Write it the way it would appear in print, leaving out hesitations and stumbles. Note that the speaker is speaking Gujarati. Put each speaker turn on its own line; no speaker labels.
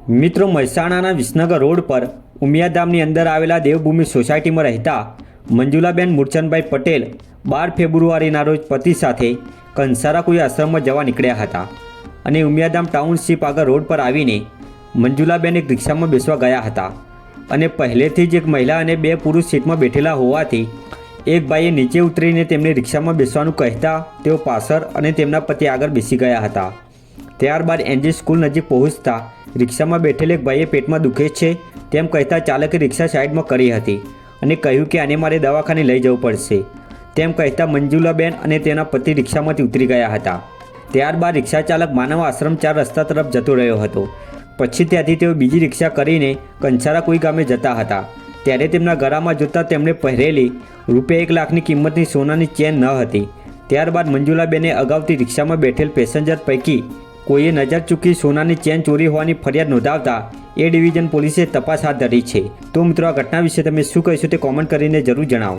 મિત્રો, મહેસાણાના વિસનગર રોડ પર ઉમિયાધામની અંદર આવેલા દેવભૂમિ સોસાયટીમાં રહેતા મંજુલાબેન મૂળચંદભાઈ પટેલ 12 ફેબ્રુઆરીના રોજ પતિ સાથે કંસારા કોઈ આશ્રમમાં જવા નીકળ્યા હતા અને ઉમિયાધામ ટાઉનશીપ આગળ રોડ પર આવીને મંજુલાબેન એક રિક્ષામાં બેસવા ગયા હતા અને પહેલેથી જ એક મહિલા અને 2 પુરુષ સીટમાં બેઠેલા હોવાથી એક ભાઈએ નીચે ઉતરીને તેમને રિક્ષામાં બેસવાનું કહેતા તેઓ પાછળ અને તેમના પતિ આગળ બેસી ગયા હતા। ત્યારબાદ એનજી સ્કૂલ નજીક પહોંચતા રિક્ષામાં બેઠેલ એક ભાઈએ પેટમાં દુખે છે તેમ કહેતા ચાલકે રિક્ષા સાઈડમાં કરી હતી અને કહ્યું કે આને મારે દવાખાને લઈ જવું પડશે તેમ કહેતા મંજુલાબેન અને તેના પતિ રિક્ષામાંથી ઉતરી ગયા હતા। ત્યારબાદ રિક્ષા ચાલક માનવ આશ્રમ 4 રસ્તા તરફ જતો રહ્યો હતો। પછી ત્યાંથી તેઓ બીજી રિક્ષા કરીને કંસારા કોઈ ગામે જતા હતા। ત્યારે તેમના ગળામાં જોતા તેમણે પહેરેલી ₹1 લાખની કિંમતની સોનાની ચેન ન હતી। ત્યારબાદ મંજુલાબેને અગાઉથી રિક્ષામાં બેઠેલ પેસેન્જર પૈકી કોઈએ નજર ચૂકી સોનાની ચેન ચોરી હોવાની ફરિયાદ નોંધાવતા એ ડિવિઝન પોલીસે તપાસ હાથ ધરી છે। તો મિત્રો, આ ઘટના વિશે તમે શું કહેશો તે કોમેન્ટ કરીને જરૂર જણાવો।